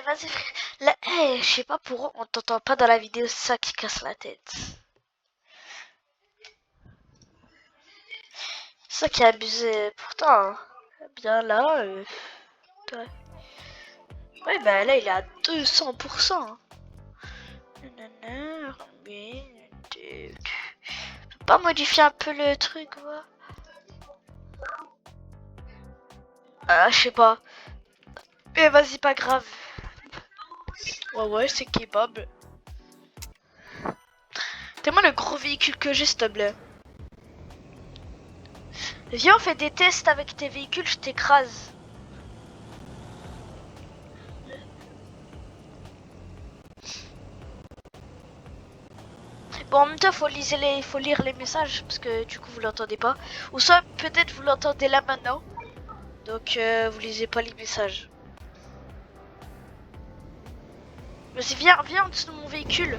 Mais vas-y frère. Là, je sais pas pourquoi on t'entend pas dans la vidéo, c'est ça qui casse la tête. C'est ça qui est abusé. Pourtant, hein, bien là. Ouais. Ouais, bah là il est à 200%. Nanana, mais tu peux pas modifier un peu le truc, quoi. Ah, je sais pas. Mais vas-y, pas grave. Ouais, c'est kebab. T'es-moi le gros véhicule que j'ai, s'il te plaît. Viens, on fait des tests avec tes véhicules, je t'écrase. Bon, en même temps, faut lire les messages, parce que du coup, vous l'entendez pas. Ou soit, peut-être, vous l'entendez là maintenant. Donc, vous lisez pas les messages. Vas-y, viens en dessous de mon véhicule.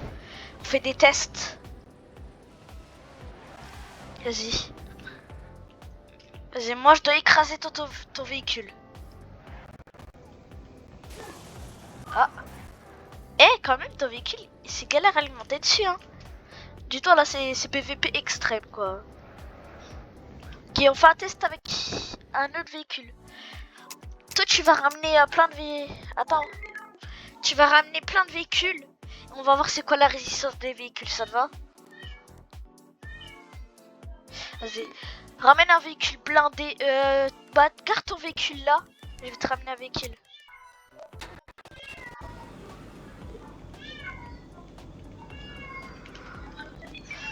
On fait des tests. Vas-y. Vas-y, moi, je dois écraser ton véhicule. Ah. Quand même, ton véhicule, c'est galère à lui monter dessus, hein. Du tout, là, c'est PVP extrême, quoi. Ok, on fait un test avec un autre véhicule. Toi, tu vas ramener plein de véhicules. Attends. Tu vas ramener plein de véhicules. On va voir c'est quoi la résistance des véhicules, ça te va? Vas-y. Ramène un véhicule blindé. Garde ton véhicule là. Je vais te ramener un véhicule.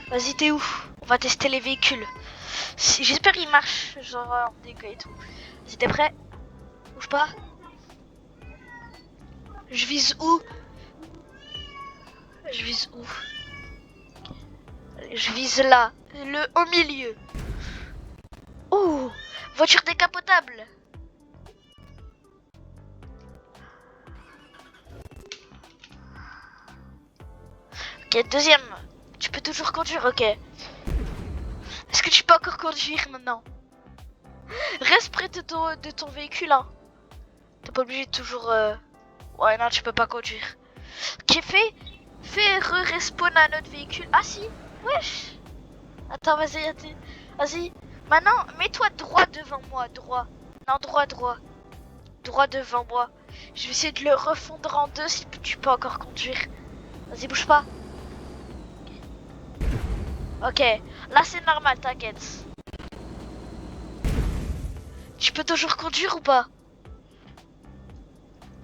Vas-y, t'es où? On va tester les véhicules. J'espère qu'il marche, genre en dégâts et tout. Vas-y, t'es prêt? Bouge pas. Je vise où? Je vise où? Je vise là, au milieu. Oh, voiture décapotable. Ok, deuxième. Tu peux toujours conduire, ok. Est-ce que tu peux encore conduire maintenant? Reste près de ton véhicule, hein. T'es pas obligé de toujours... Ouais, non, tu peux pas conduire. Ok, fais re-respawn à notre véhicule. Ah si, wesh. Attends, vas-y. Vas-y. Maintenant, mets-toi droit devant moi, droit. Non, droit. Droit devant moi. Je vais essayer de le refondre en deux si tu peux encore conduire. Vas-y, bouge pas. Ok, là c'est normal, t'inquiète. Tu peux toujours conduire ou pas?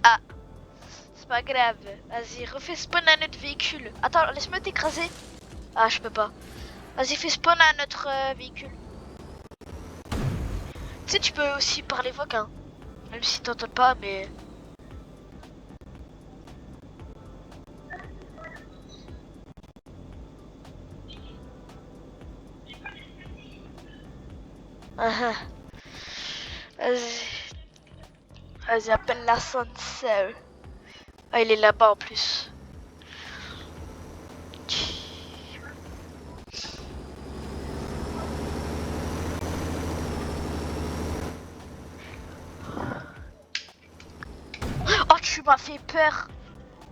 Ah, c'est pas grave. Vas-y, refais spawn à notre véhicule. Attends, laisse-moi t'écraser. Ah, je peux pas. Vas-y, fais spawn à notre véhicule. Tu sais, tu peux aussi parler voc, hein. Même si t'entends pas, mais... Vas-y. Vas-y, appelle la Sensei. Ah, il est là-bas en plus. Oh, tu m'as fait peur.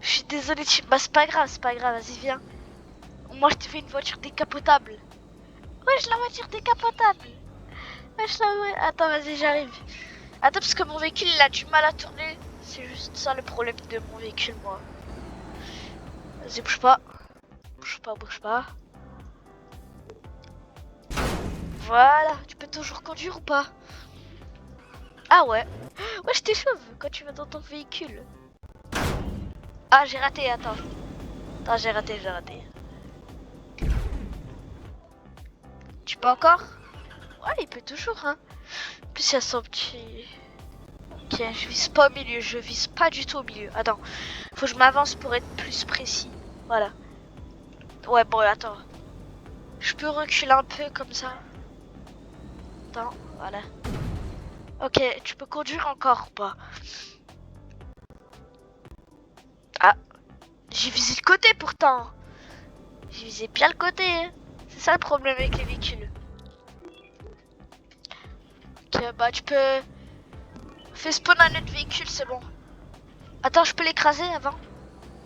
Je suis désolée, bah c'est pas grave, vas-y viens. Moi je te fais une voiture décapotable. Wesh, la voiture décapotable. Wesh, Attends, vas-y, j'arrive. Attends, parce que mon véhicule il a du mal à tourner. C'est juste ça le problème de mon véhicule, moi. Vas-y, bouge pas. Bouge pas. Voilà, tu peux toujours conduire ou pas? Ah ouais. Ouais, je t'échauffe quand tu vas dans ton véhicule. Ah, j'ai raté, attends. Attends, j'ai raté. Tu peux encore? Ouais, il peut toujours, hein. En plus, il y a son petit... Ok, je vise pas au milieu, je vise pas du tout au milieu. Attends, faut que je m'avance pour être plus précis. Voilà. Ouais, bon, attends. Je peux reculer un peu comme ça. Attends, voilà. Ok, tu peux conduire encore ou pas? Ah, j'ai visé le côté pourtant. J'ai visé bien le côté. Hein. C'est ça le problème avec les véhicules. Ok, bah tu peux... Fais spawn à notre véhicule, c'est bon. Attends, je peux l'écraser avant?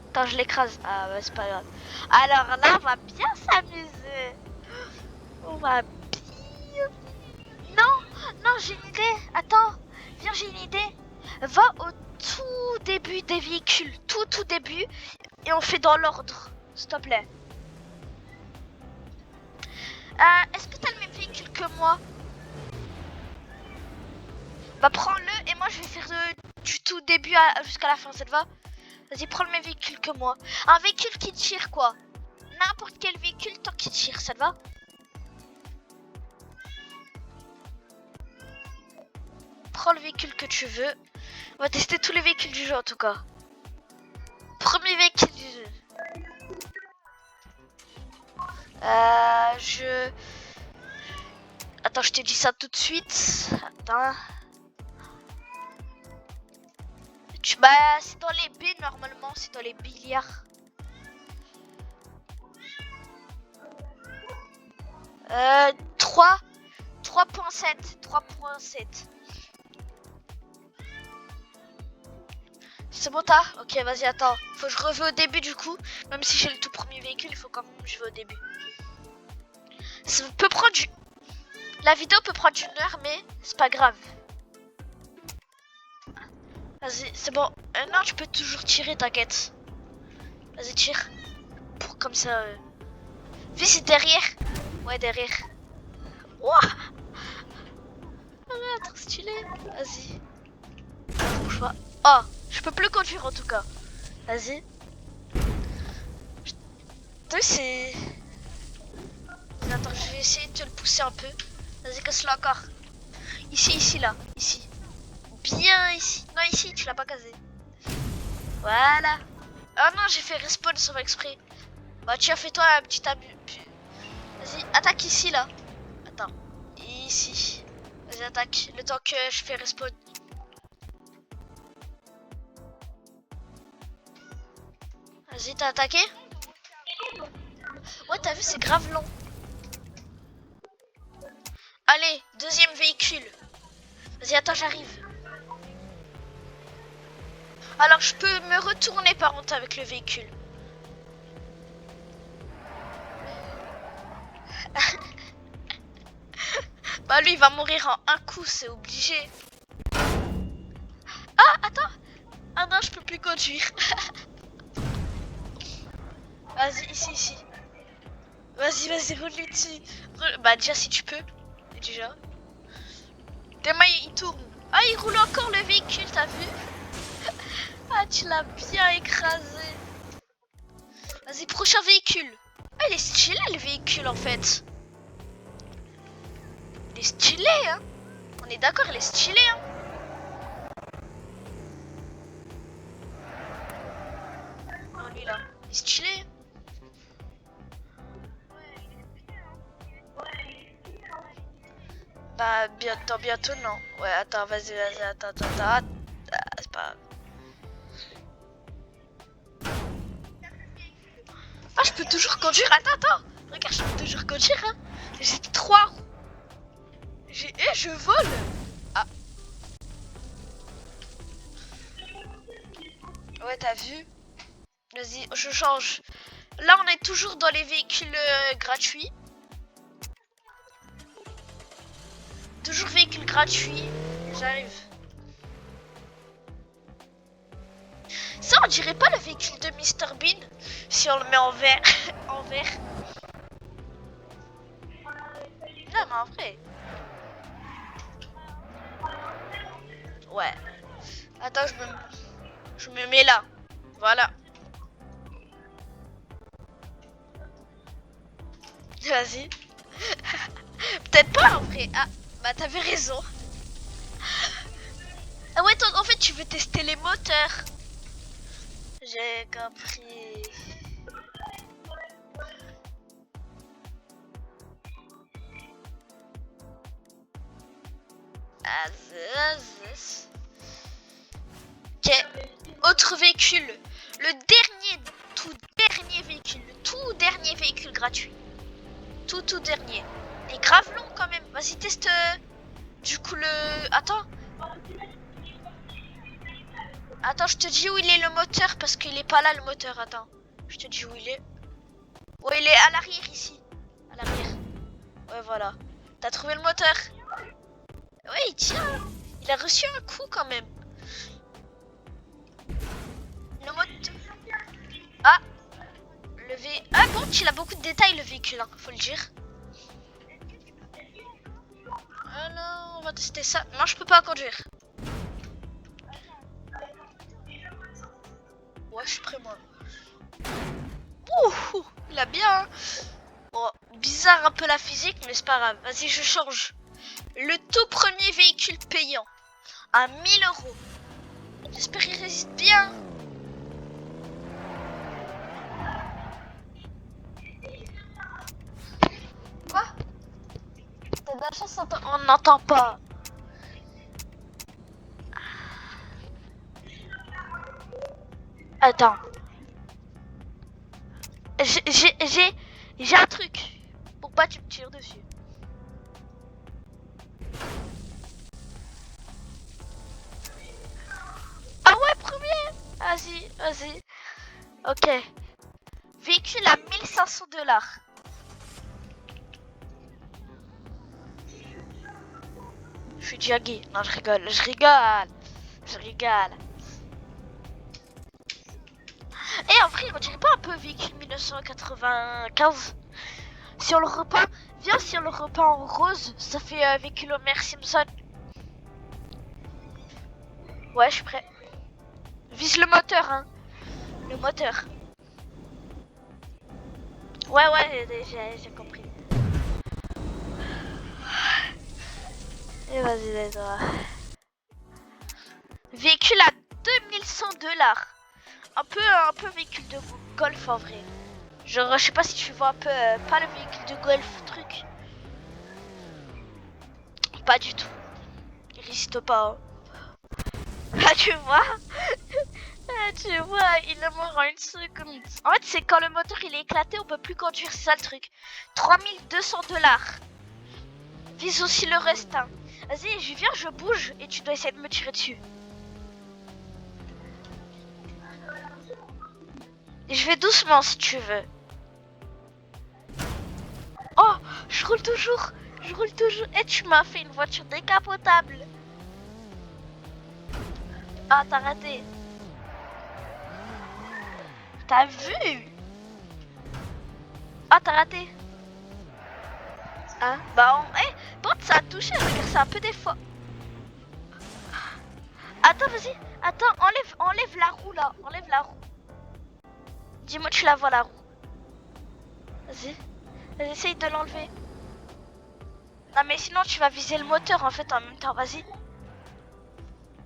Attends, je l'écrase. Ah ouais, c'est pas grave. Alors là, on va bien s'amuser. On va bien... Non, j'ai une idée. Attends, viens, j'ai une idée. Va au tout début des véhicules. Tout début. Et on fait dans l'ordre. S'il te plaît. Est-ce que t'as le même véhicule que moi? Bah prends-le et moi je vais faire du tout début jusqu'à la fin, ça te va? Vas-y, prends le même véhicule que moi. Un véhicule qui tire quoi? N'importe quel véhicule tant qu'il tire, ça te va? Prends le véhicule que tu veux. On va tester tous les véhicules du jeu en tout cas. Premier véhicule du jeu. Attends, je te dis ça tout de suite. Attends. Bah, c'est dans les B normalement, c'est dans les billards. 3.7. C'est bon, t'as? Ok, vas-y, attends. Faut que je revienne au début du coup. Même si j'ai le tout premier véhicule, il faut quand même que je vais au début. Ça peut prendre La vidéo peut prendre 1 heure, mais c'est pas grave. Vas-y, c'est bon. Non, tu peux toujours tirer, t'inquiète. Vas-y, tire. Comme ça. Viens, c'est derrière. Ouais, derrière. Ouah. Ah, trop stylé. Vas-y. Bouge pas. Oh, je peux plus conduire en tout cas. Vas-y. C'est... Attends, je vais essayer de te le pousser un peu. Vas-y, casse-le encore. Ici, là. Ici. Bien ici. Non, ici, tu l'as pas casé. Voilà. Ah non, j'ai fait respawn sans exprès. Bah, tu as fait toi un petit abus. Vas-y, attaque ici, là. Attends. Ici. Vas-y, attaque. Le temps que je fais respawn. Vas-y, t'as attaqué? Ouais, t'as vu, c'est grave long. Allez, deuxième véhicule. Vas-y, attends, j'arrive. Alors, je peux me retourner par contre avec le véhicule. Bah, lui, il va mourir en un coup, c'est obligé. Ah, attends. Ah non, je peux plus conduire. Vas-y, ici. Vas-y, roule-lui dessus. Bah, déjà, si tu peux. Déjà. Demain, il tourne. Ah, il roule encore le véhicule, t'as vu? Ah, tu l'as bien écrasé. Vas-y, prochain véhicule. Ah, il est stylé, le véhicule, en fait. Il est stylé, hein. On est d'accord, il est stylé, hein. Oh, lui, là. Il est stylé. Bah, bientôt, non. Ouais, attends, vas-y, attends. Ah, c'est pas grave. Ah, je peux toujours conduire. Attends. Regarde, je peux toujours conduire, hein. J'ai 3 roues. Je vole. Ah. Ouais, t'as vu? Vas-y, je change. Là, on est toujours dans les véhicules gratuits. Toujours véhicule gratuit. J'arrive. Ça, on dirait pas le véhicule de Mr Bean si on le met en vert. En vert. Non, mais en vrai. Ouais. Attends, je me mets là. Voilà. Vas-y. Peut-être pas en vrai. Ah, bah t'avais raison. Ah ouais, toi, en fait, tu veux tester les moteurs. J'ai compris. Ok, autre véhicule. Le tout dernier véhicule gratuit. Tout dernier. Il est grave long quand même. Vas-y, teste. Du coup, Attends. Attends, je te dis où il est le moteur parce qu'il est pas là le moteur. Attends, je te dis où il est. Ouais, il est à l'arrière ici. À l'arrière. Ouais, voilà. T'as trouvé le moteur? Ouais, il tient. Il a reçu un coup quand même. Le moteur. Ah, ah bon, il a beaucoup de détails le véhicule, hein, faut le dire. Ah non, on va tester ça. Non, je peux pas conduire. Ouais, je suis prêt moi. Ouh, il a bien. Hein. Bon, bizarre un peu la physique, mais c'est pas grave. Vas-y, je change. Le tout premier véhicule payant à 1000 euros. J'espère qu'il résiste bien. Quoi? T'as de la chance, on n'entend pas. Attends. J'ai un truc. Pour pas que tu me tires dessus. Ah ouais, premier. Vas-y, vas-y. Ok. Véhicule à 1500 $. Je suis jagué. Non, je rigole, je rigole. Je rigole. Et en vrai, on dirait pas un peu véhicule 1995. Si on le repeint, viens, si on le repeint en rose, ça fait véhicule Homer Simpson. Ouais, je suis prêt. Vise le moteur, hein. Le moteur. Ouais, j'ai compris. Et vas-y, les doigts. Véhicule à 2100 $. Un peu véhicule de golf en vrai. Genre, je sais pas si tu vois un peu, pas le véhicule de golf truc. Pas du tout. Il résiste pas. Hein. Ah, tu vois? Ah, tu vois, il est mort en une seconde. En fait, c'est quand le moteur il est éclaté, on peut plus conduire, c'est ça le truc. 3200 $. Vise aussi le reste. Hein. Vas-y, je viens, je bouge et tu dois essayer de me tirer dessus. Et je vais doucement si tu veux. Oh, je roule toujours. Je roule toujours. Et tu m'as fait une voiture décapotable. Ah, t'as raté. T'as vu? Ah, t'as raté. Hein? Bah, bon, ça a touché, regarde, c'est un peu des fois. Attends, vas-y. Attends, enlève la roue là. Enlève la roue. Dis-moi, tu la vois la roue. Vas-y. Vas-y, essaye de l'enlever. Non, mais sinon, tu vas viser le moteur en fait en même temps. Vas-y.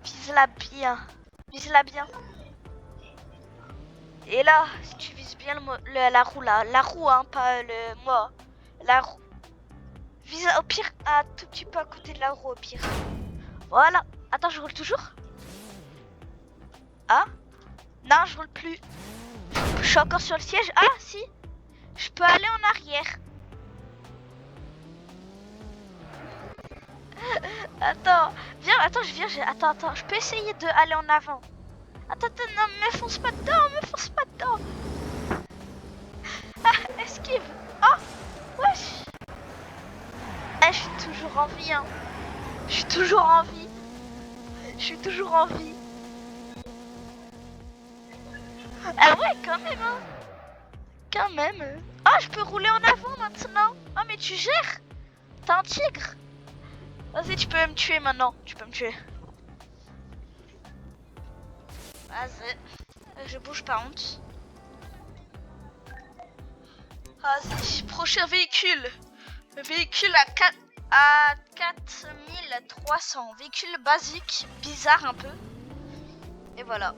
Vise-la bien. Vise-la bien. Et là, si tu vises bien la roue là. La roue, hein, pas le moi. La roue. Vise au pire un tout petit peu à côté de la roue au pire. Voilà. Attends, je roule toujours. Ah? Non, je roule plus. Je suis encore sur le siège. Ah, si. Je peux aller en arrière. Attends, viens, attends, je viens. Attends, je peux essayer d'aller en avant. Attends, non, me fonce pas dedans, Ah, esquive. Ah, wesh. Ah, je suis toujours en vie, hein. Je suis toujours en vie. Ah ouais, quand même, hein. Quand même. Ah, je peux rouler en avant maintenant. Ah, mais tu gères. T'es un tigre. Vas-y, tu peux me tuer maintenant. Tu peux me tuer. Vas-y. Je bouge pas, honte. Vas-y, prochain véhicule. Le véhicule à 4300. Véhicule basique, bizarre un peu. Et voilà.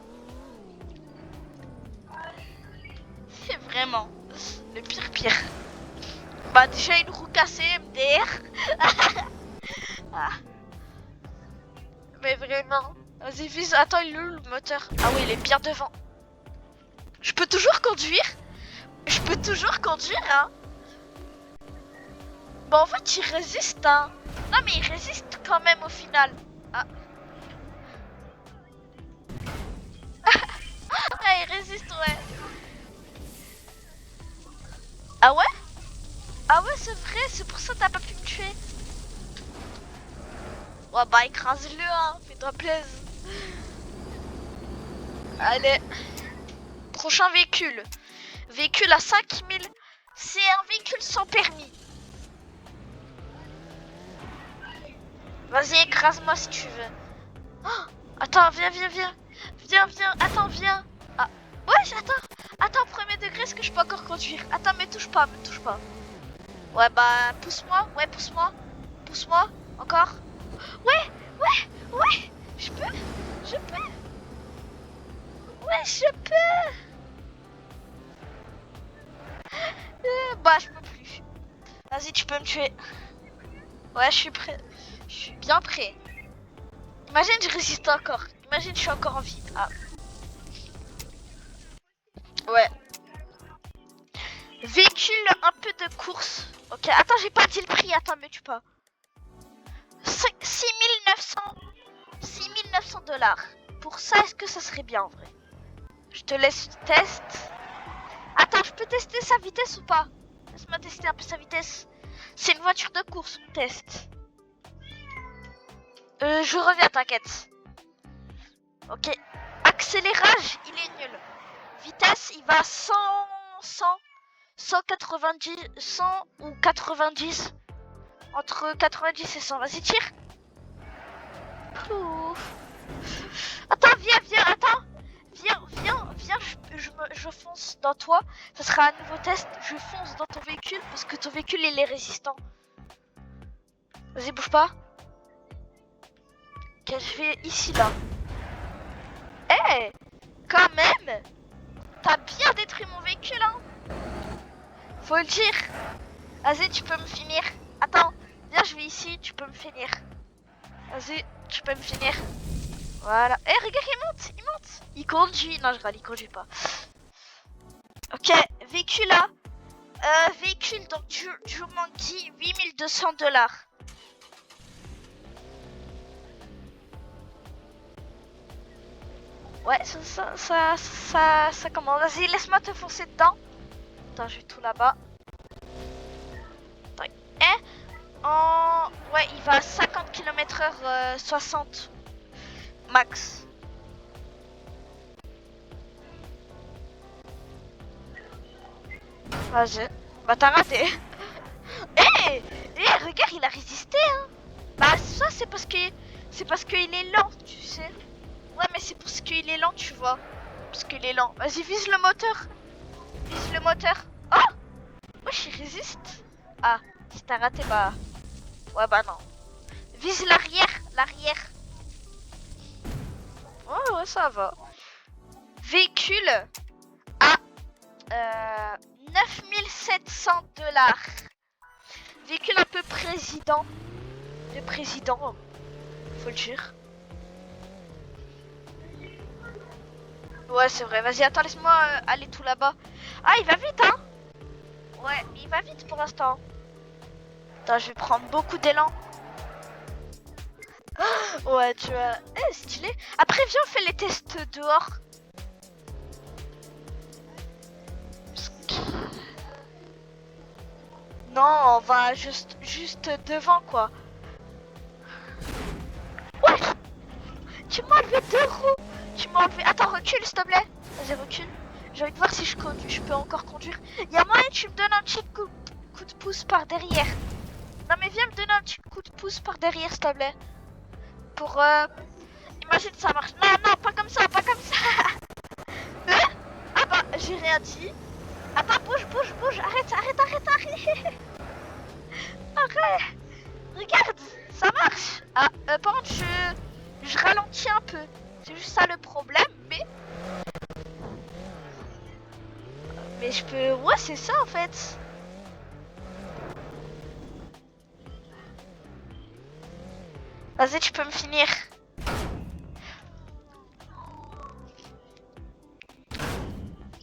C'est vraiment le pire. Bah déjà une roue cassée, MDR. Ah. Mais vraiment. Vas-y, vise. Attends, il est où le moteur? Ah oui, il est bien devant. Je peux toujours conduire? Hein. Bah en fait, il résiste, hein. Non, mais il résiste quand même au final. Ah. résiste, ouais. Ah ouais? Ah ouais, c'est vrai, c'est pour ça que t'as pas pu me tuer. Ouais, bah écrase-le, hein, fais-toi plaisir. Allez. Prochain véhicule. Véhicule à 5000. C'est un véhicule sans permis. Vas-y, écrase-moi si tu veux. Oh, attends, viens. Viens, attends, viens. Ah, ouais, attends. Attends, premier degré, est-ce que je peux encore conduire? Attends, me touche pas. Ouais, bah, pousse-moi. Ouais, pousse-moi. Encore. Ouais. Je peux. Ouais, je peux. Bah, je peux plus. Vas-y, tu peux me tuer. Ouais, je suis prêt. Je suis bien prêt. Imagine, je résiste encore. Imagine, je suis encore en vie. Ah. Ouais. Véhicule un peu de course. Ok, attends, j'ai pas dit le prix. Attends, me tue pas. 6 900 $. Pour ça, est-ce que ça serait bien en vrai? Je te laisse test. Attends, je peux tester sa vitesse ou pas? Laisse-moi tester un peu sa vitesse. C'est une voiture de course, on teste. Je reviens, t'inquiète. Ok. Accélérage, il est nul. Vitesse, il va à 190, 100 ou 90. Entre 90 et 100. Vas-y, tire. Ouf. Attends, attends. Viens, je fonce dans toi. Ça sera un nouveau test. Je fonce dans ton véhicule parce que ton véhicule, il est résistant. Vas-y, bouge pas. Ok, je vais ici, là. Eh, quand même. T'as bien détruit mon véhicule, hein. Faut le dire. Vas-y, tu peux me finir. Attends, viens, je vais ici, tu peux me finir. Vas-y, tu peux me finir. Voilà. Eh, regarde, il monte. Il conduit. Non, je râle, il conduit pas. Ok, véhicule là. Véhicule donc Jumanji, 8200 $. Ouais, ça comment? Vas-y, laisse-moi te foncer dedans. Attends, je vais tout là-bas. Ouais, il va à 50 km/h, 60 max. Vas-y. Bah t'as raté. Regarde, il a résisté, hein. Bah ça c'est parce qu'il est lent, tu sais. Ouais, mais c'est parce qu'il est lent, tu vois. Parce qu'il est lent. Vas-y, vise le moteur. Oh, wesh, il résiste. Ah, si t'as raté, bah... Ouais, bah non. Vise l'arrière. Ouais, ça va. Véhicule à 9700 $. Véhicule un peu président. Le président, faut le dire. Ouais, c'est vrai. Vas-y, attends, laisse-moi aller tout là-bas. Ah, il va vite, hein. Ouais, il va vite pour l'instant. Attends, je vais prendre beaucoup d'élan. Ouais, tu vois. Stylé. Après, viens, on fait les tests dehors. Non, on va juste devant, quoi. Ouais. Tu m'as enlevé 2 roues. Attends, recule, s'il te plaît. Vas-y, recule. J'ai envie de voir si je peux encore conduire. Il y a moyen que tu me donnes un petit coup de pouce par derrière. Non, mais viens me donner un petit coup de pouce par derrière, s'il te plaît. Pour imagine ça marche. Non, pas comme ça. Ah bah, j'ai rien dit. Attends, bouge. Arrête. Arrête. Regarde, ça marche. Ah, par contre, je ralentis un peu. C'est juste ça le problème, mais je peux... Ouais, c'est ça en fait. Vas-y, tu peux me finir.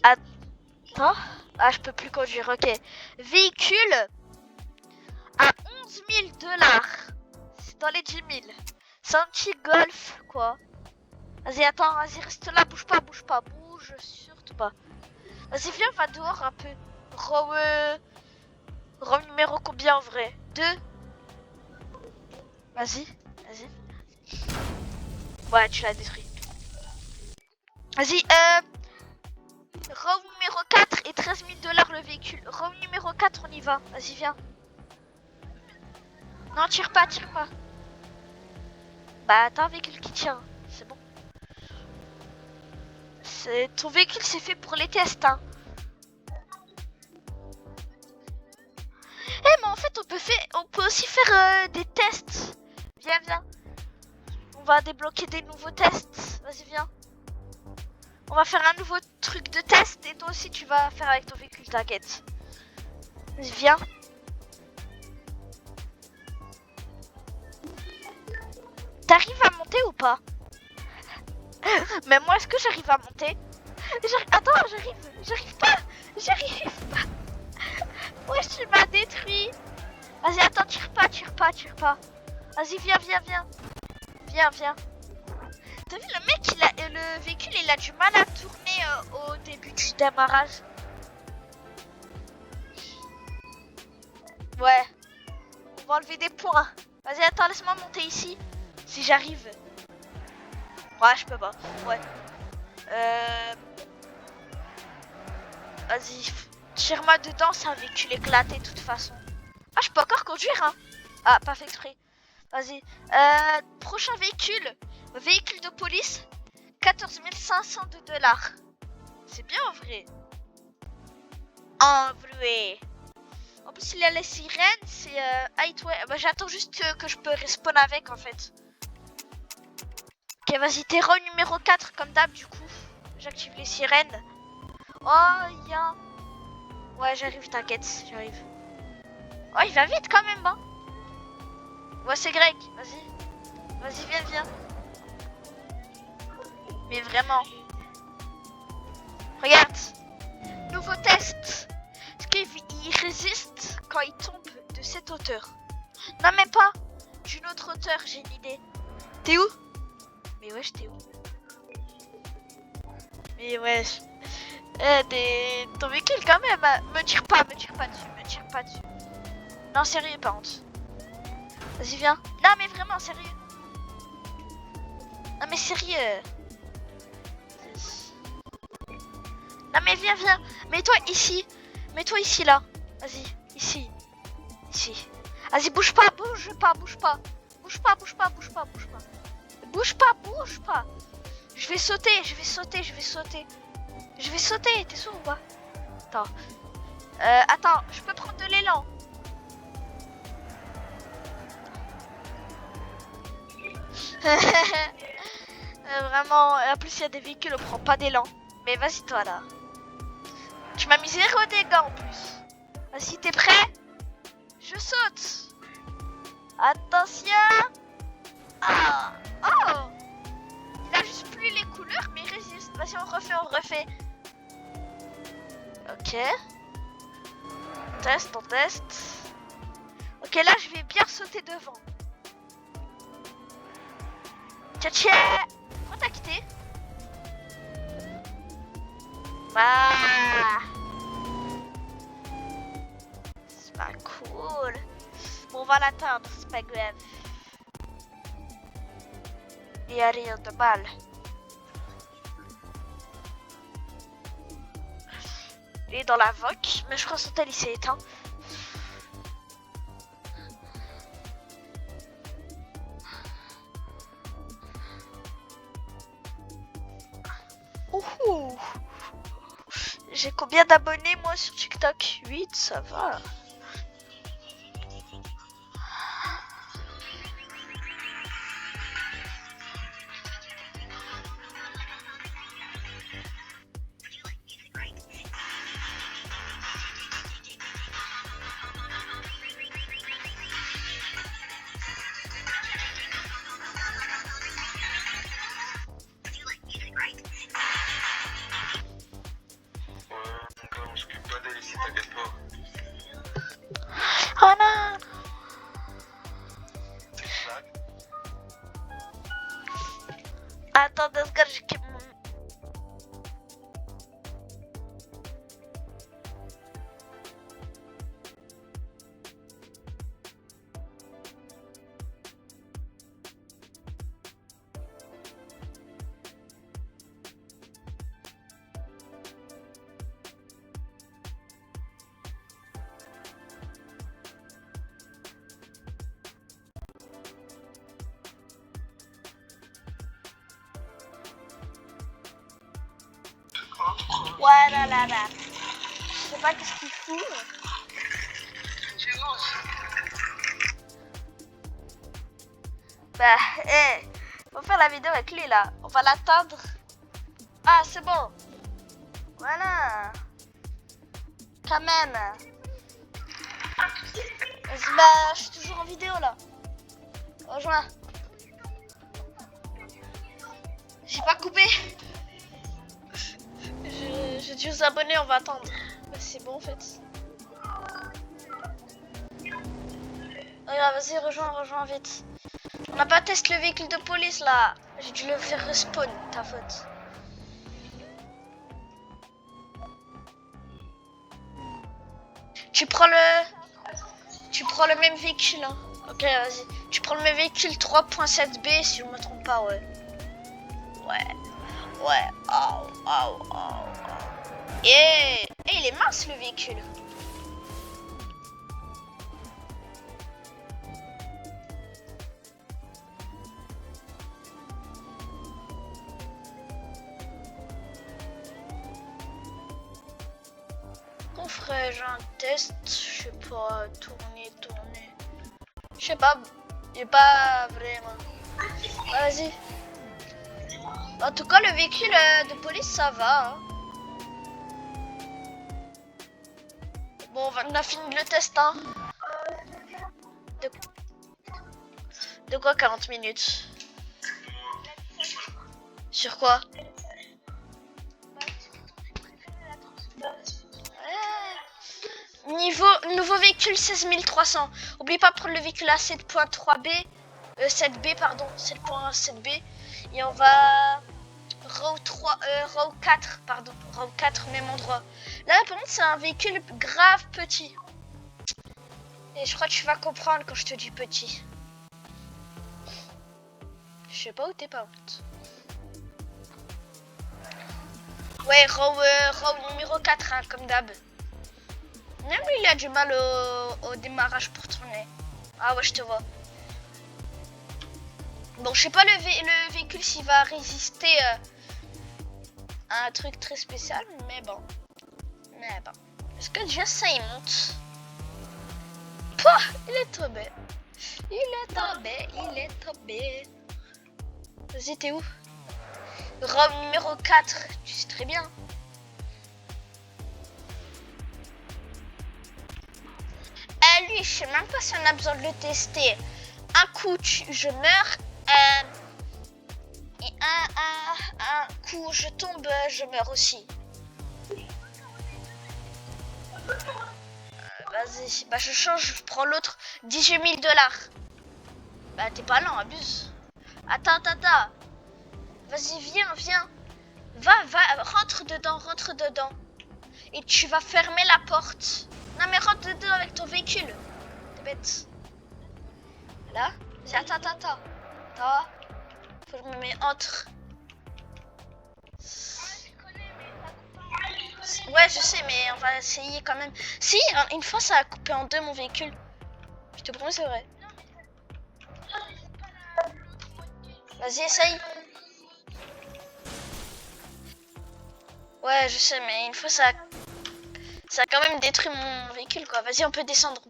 Attends. Ah, je peux plus conduire, ok. Véhicule à 11 000 $. C'est dans les 10 000. C'est un petit golf, quoi. Vas-y, attends, reste là, bouge pas. bouge surtout pas. Vas-y, viens, on va dehors un peu. Row numéro combien en vrai? 2. Vas-y, vas-y. Ouais, tu l'as détruit. Vas-y, row numéro 4 et 13 000 $ le véhicule. Row numéro 4, on y va. Vas-y, viens. Non, tire pas, tire pas. Bah, t'as un véhicule qui tient. C'est bon. Ton véhicule, c'est fait pour les tests, hein. Eh, mais en fait, on peut aussi faire des tests. Viens, viens. On va débloquer des nouveaux tests. Vas-y, viens. On va faire un nouveau truc de test et toi aussi, tu vas faire avec ton véhicule, t'inquiète. Vas-y, viens. T'arrives à monter ou pas? Mais moi, est-ce que j'arrive à monter? Attends, j'arrive pas. Wesh, tu m'as détruit. Vas-y, attends, tire pas. Vas-y, viens. Viens. T'as vu, le mec, le véhicule, il a du mal à tourner au début du démarrage. Ouais. On va enlever des points. Vas-y, attends, laisse-moi monter ici. Si j'arrive. Ouais, je peux pas. Ouais. Vas-y, tire-moi dedans, c'est un véhicule éclaté de toute façon. Ah, je peux encore conduire, hein. Ah, pas fait exprès. Vas-y. Prochain véhicule. Véhicule de police. 14 500 $. C'est bien en vrai. En vrai. En plus, il y a les sirènes. C'est Highway. Bah, j'attends juste que je peux respawn avec en fait. Ok, vas-y, terreau numéro 4 comme d'hab du coup. J'active les sirènes. Oh, il y a... Ouais, j'arrive, t'inquiète, j'arrive. Oh, il va vite quand même, hein. Ouais, c'est Greg, vas-y. Vas-y, viens. Mais vraiment. Regarde. Nouveau test. Est-ce qu'il résiste quand il tombe de cette hauteur? Non, même pas. D'une autre hauteur, j'ai une idée. T'es où? Mais wesh, t'es où? Mais wesh. Ton véhicule quand même. Me tire pas dessus. Non, sérieux, par contre. Vas-y, viens. Non, mais vraiment, sérieux. Non, mais sérieux. Non, mais viens. Mets-toi ici, là. Vas-y, ici. Vas-y, bouge pas. Bouge pas. Je vais sauter. T'es sourd ou pas? Attends, je peux prendre de l'élan. Vraiment, en plus il y a des véhicules, on prend pas d'élan. Mais vas-y toi là. Tu m'as mis 0 dégâts en plus. Vas-y, t'es prêt? Je saute. Attention. Oh. Il a juste plus les couleurs mais il résiste. Vas-y, on refait. Ok. On teste. Ok, là je vais bien sauter devant. Tiens. Pourquoi t'as quitté? Ah. C'est pas cool. Bon, on va l'atteindre, c'est pas grave. Il y a rien de mal. Il est dans la voque, mais je crois que son tel il s'est éteint. Ouhou. J'ai combien d'abonnés moi sur TikTok? 8, ça va. Oh non. Attends 2 secondes, Ouais, là, là, là. Je sais pas qu'est-ce qu'il fout. Bah, faut faire la vidéo avec lui là. On va l'attendre. Ah, c'est bon. Voilà. Quand même. Vas-y, bah, je suis toujours en vidéo là. Rejoins. J'ai pas coupé. J'ai dû vous abonner, on va attendre. Bah, c'est bon en fait. Regarde, vas-y, rejoins vite. On n'a pas testé le véhicule de police là. J'ai dû le faire respawn, ta faute. Tu prends le même véhicule, hein. Ok, vas-y. Tu prends le même véhicule 3.7B si je me trompe pas, ouais. Ouais. Oh. Et il est mince le véhicule. Qu'on ferait genre un test, je sais pas, tourner. Je sais pas, j'ai pas vraiment. Vas-y. En tout cas, le véhicule de police, ça va. Hein. Bon, on a fini le test, hein. De quoi 40 minutes? Sur quoi? Nouveau véhicule 16 300. Oublie pas de prendre le véhicule à 7.3B. 7B, pardon. 7.7B. Et on va... Row 4, pardon. Row 4, même endroit. Là, par contre, c'est un véhicule grave petit. Et je crois que tu vas comprendre quand je te dis petit. Je sais pas où t'es, par contre. Ouais, row numéro 4, hein, comme d'hab. Même lui, il a du mal au démarrage pour tourner. Ah ouais, je te vois. Bon, je sais pas le véhicule s'il va résister à un truc très spécial, mais bon. Est-ce que déjà ça, il monte? Pouah, il est tombé. Vas-y, t'es où? Row numéro 4, tu sais très bien. Lui, je sais même pas si on a besoin de le tester. Un coup, je meurs. Et un coup, je tombe, je meurs aussi. Vas-y, bah je change, je prends l'autre. 18 000 $. Bah t'es pas lent, abuse. Attends. Vas-y, viens. Va, rentre dedans. Et tu vas fermer la porte. Non mais rentre dedans avec ton véhicule. T'es bête. Là. Attends. Faut que je me mette entre. Ouais, je sais, mais on va essayer quand même. Si, une fois ça a coupé en deux mon véhicule. Je te promets, c'est vrai. Vas-y, essaye. Ouais, je sais, mais une fois ça a quand même détruit mon véhicule, quoi. Vas-y, on peut descendre.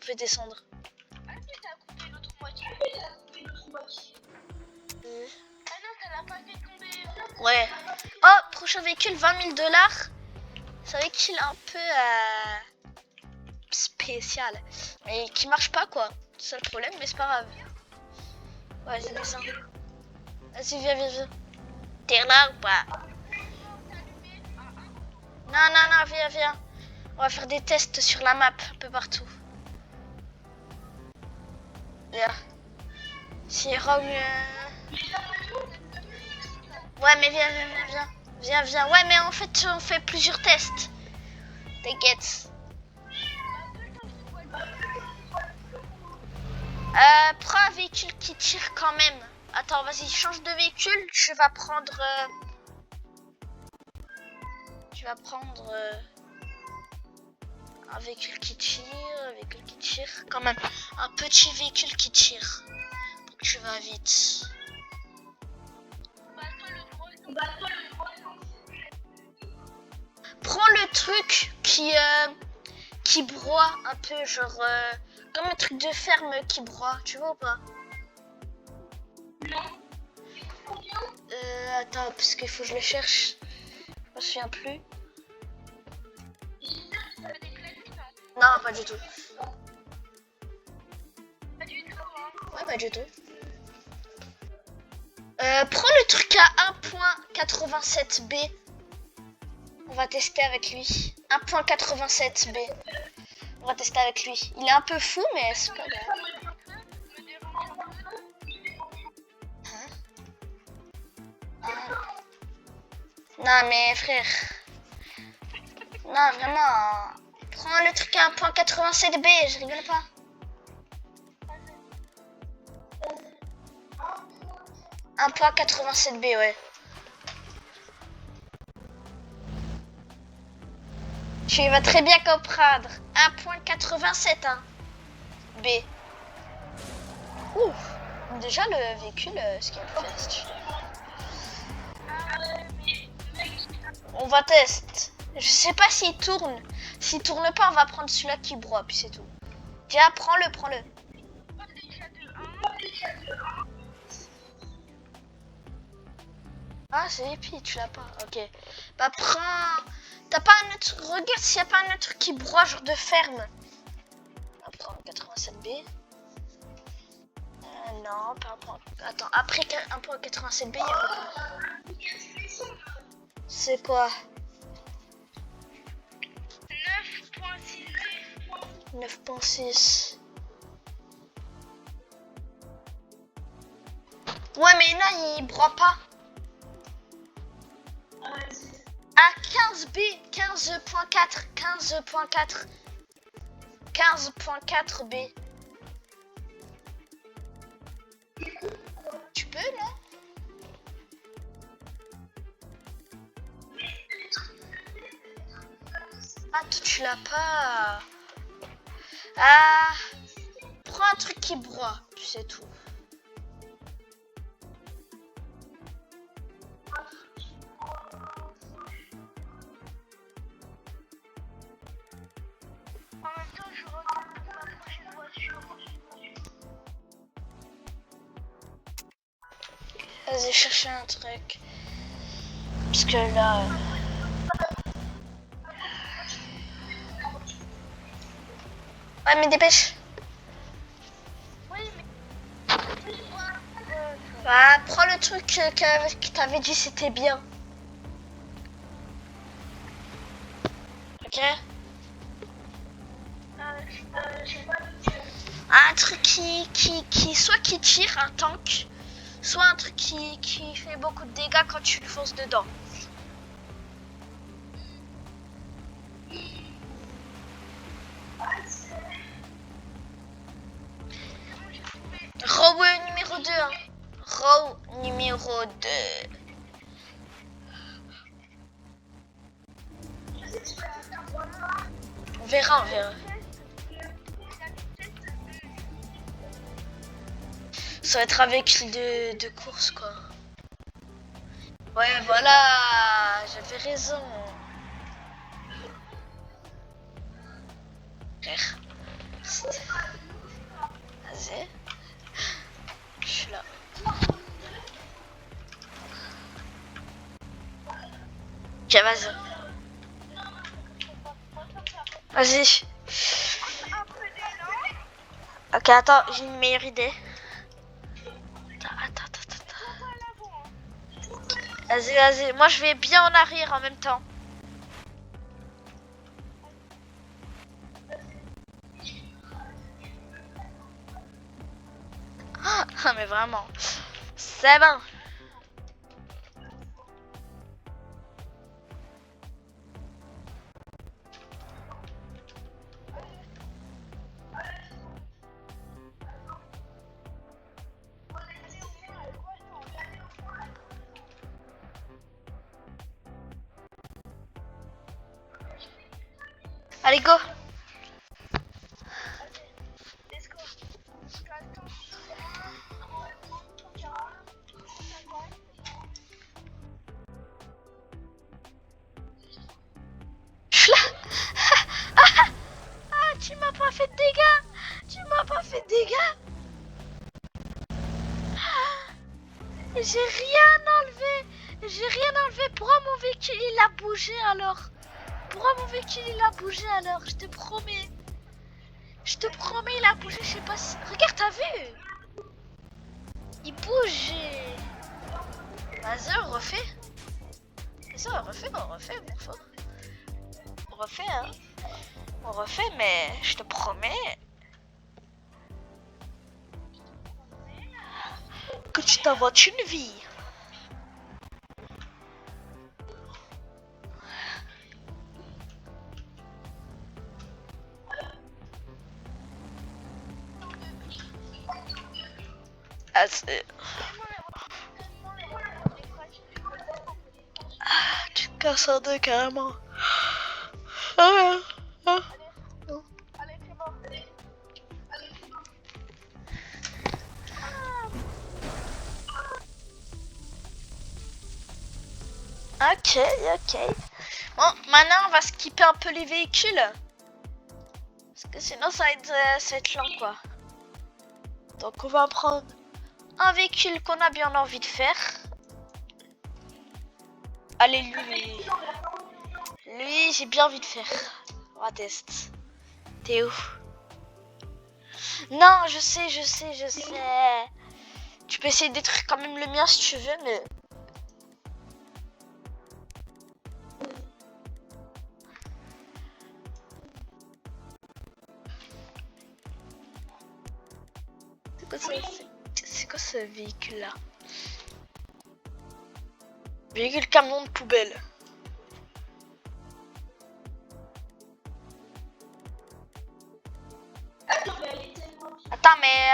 Ouais. Oh, prochain véhicule, 20 000 $. C'est vrai qu'il est un peu spécial. Mais qui marche pas, quoi. C'est le problème, mais c'est pas grave. Ouais, je descends. Vas-y, viens. T'es là ou pas? Non, viens. On va faire des tests sur la map, un peu partout. Viens. C'est Rogue... Ouais, mais viens. Ouais, mais en fait, on fait plusieurs tests. T'inquiète. Prends un véhicule qui tire quand même. Attends, vas-y, change de véhicule. Tu vas prendre un véhicule qui tire. Quand même, un petit véhicule qui tire. Pour que tu vas vite. Prends truc qui broie un peu, genre comme un truc de ferme qui broie, tu vois ou pas? Attends, parce qu'il faut que je le cherche. Je me souviens plus. Non, pas du tout. Ouais, pas du tout. Prends le truc à 1.87b. On va tester avec lui. 1.87b. On va tester avec lui. Il est un peu fou, mais c'est pas grave. Hein? Non, mais frère. Non, vraiment. Prends le truc à 1.87b, je rigole pas. Un point 87b, ouais. Tu vas très bien comprendre. 1.87 hein. B. Ouh. Déjà le véhicule, ce qu'il a fait. On va tester. Je sais pas s'il tourne. S'il tourne pas, on va prendre celui-là qui broie, puis c'est tout. Tiens, prends-le, prends-le. Ah, c'est épique, tu l'as pas. Ok. Bah, prends. T'as pas un autre. Regarde s'il n'y a pas un autre truc qui broie, genre de ferme. On va prendre 87B. Non, pas un point. Attends, après 1.87B, il y a quoi? C'est quoi? 9.6. Ouais, mais là, il broie pas. À 15B, 15.4, 15.4, 15.4B. Tu peux, là? Ah, toi, tu l'as pas. Ah, prends un truc qui broie, puis c'est tout. Vas-y, chercher un truc. Parce que là... Ouais, mais dépêche. Bah, prends le truc que t'avais dit, c'était bien. Ok. Un truc qui soit qui tire, un tank, soit un truc qui fait beaucoup de dégâts quand tu le fonces dedans. Row numéro 2. Hein. Row numéro 2. On verra, on verra. Ça va être un véhicule de course, quoi. Ouais, voilà, j'avais raison. Frère. Vas-y. Je suis là. Ok, vas-y. Vas-y. Ok, attends, j'ai une meilleure idée. Attends. Vas-y, vas-y. Moi, je vais bien en arrière en même temps. Ah, mais vraiment. C'est bon. Allez, go. dégâts. J'ai rien enlevé. J'ai rien enlevé. Pourquoi mon véhicule il a bougé alors? Pourquoi mon véhicule il a bougé alors? Je te promets. Je te promets, il a bougé. Je sais pas si. Regarde, t'as vu? Il bouge. Vas-y, on refait. Vas-y, on refait. On refait, hein. On refait, mais je te promets que tu t'inventes une vie. Ah, tu te casses en deux carrément. Ah, ah. Ok. Bon, maintenant on va skipper un peu les véhicules. Parce que sinon ça va être lent quoi. Donc on va prendre un véhicule qu'on a bien envie de faire. Allez, lui j'ai bien envie de faire. On va tester. T'es où? Non, je sais. Tu peux essayer de détruire quand même le mien si tu veux, mais... C'est quoi ce véhicule-là? Véhicule camion de poubelle.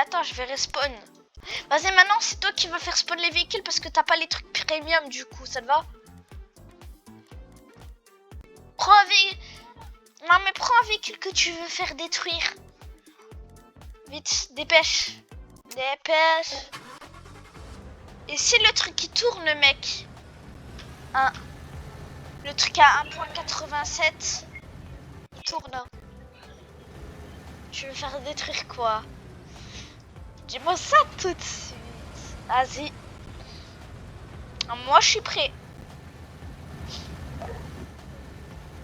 Attends, je vais respawn. Vas-y, maintenant, c'est toi qui vas faire spawn les véhicules parce que t'as pas les trucs premium du coup, ça te va? Prends un véhicule. Non, mais prends un véhicule que tu veux faire détruire. Vite, dépêche. Et c'est le truc qui tourne, mec. Le truc à 1.87. Il tourne. Tu veux faire détruire quoi? Dis-moi ça tout de suite. Vas-y. Moi, je suis prêt.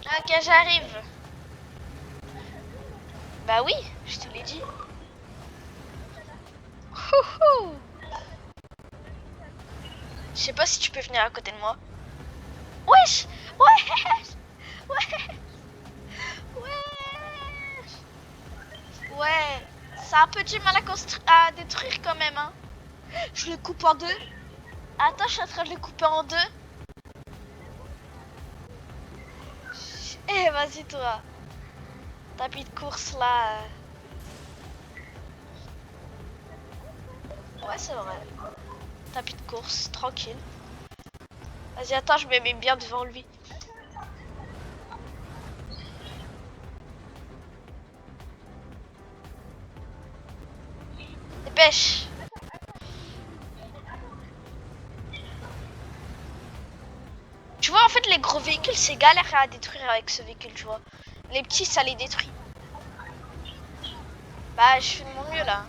Ok, j'arrive. Bah oui, je te l'ai dit. Je sais pas si tu peux venir à côté de moi. Wesh. Ouais. C'est un peu du mal à détruire quand même, hein. Je le coupe en deux. Attends, je suis en train de le couper en deux. Eh, vas-y, toi. Tapis de course, là. Ouais, c'est vrai. Tapis de course, tranquille. Vas-y, attends, je me mets bien devant lui. Dépêche. Tu vois, en fait, les gros véhicules, c'est galère à détruire avec ce véhicule, tu vois. Les petits, ça les détruit. Bah, je fais de mon mieux, là.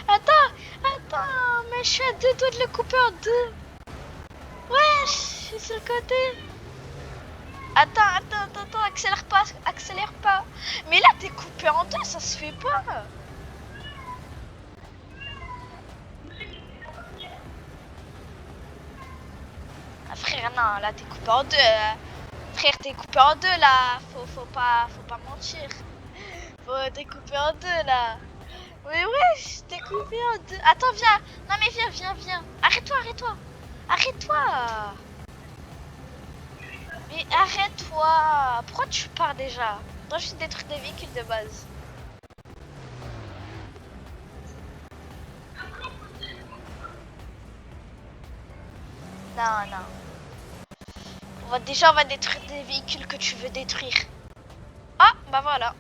Attends, mais je suis à 2 doigts de le couper en deux. Ouais, je suis sur le côté. Attends, accélère pas. Mais là, t'es coupé en deux, ça se fait pas. Ah, frère, non, là, t'es coupé en deux. Frère, t'es coupé en deux, là. Faut pas mentir. T'es coupé en deux, là. Mais ouais, je t'ai coupé en deux. Attends, viens. Non, mais viens. Arrête-toi. Mais arrête-toi. Pourquoi tu pars déjà? Toi, je détruire des véhicules de base. Non. On va détruire des véhicules que tu veux détruire. Ah, bah voilà.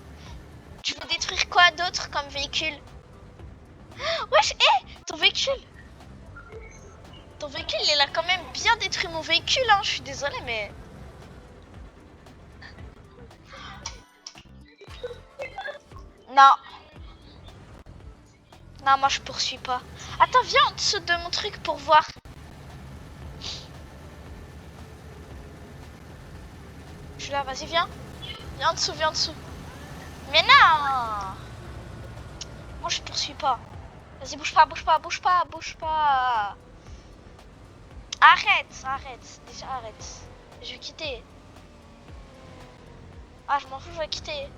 Tu veux détruire quoi d'autre comme véhicule? Wesh, ton véhicule, il a quand même bien détruit mon véhicule, hein. Je suis désolée, mais... Non. Non, moi je poursuis pas. Attends, viens en dessous de mon truc pour voir. Je suis là, vas-y, viens. Viens en dessous, viens en dessous. Mais non. Moi je poursuis pas. Vas-y, bouge pas, bouge pas, bouge pas, bouge pas. Arrête, arrête. Déjà, arrête. Je vais quitter. Ah, je m'en fous, je vais quitter.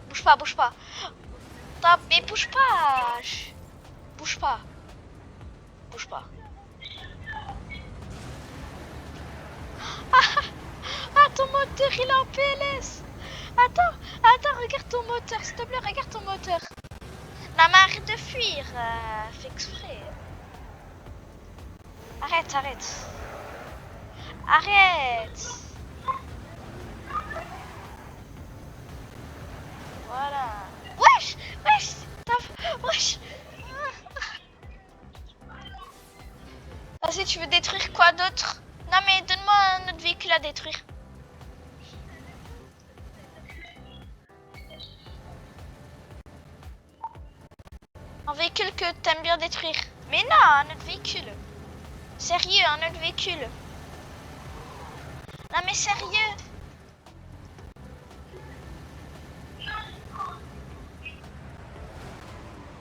Bouge pas, bouge pas. Attends, mais bouge pas. Bouge pas. Bouge pas. Ah, ton moteur, il est en PLS. Attends, regarde ton moteur. S'il te plaît, regarde ton moteur. Non, mais arrête de fuir. Fais exprès. Arrête, arrête. Arrête. Voilà. Wesh, wesh. Wesh. Vas-y, tu veux détruire quoi d'autre? Non, mais donne-moi un autre véhicule à détruire. Un véhicule que t'aimes bien détruire. Mais non, un autre véhicule. Sérieux, un autre véhicule. Non, mais sérieux.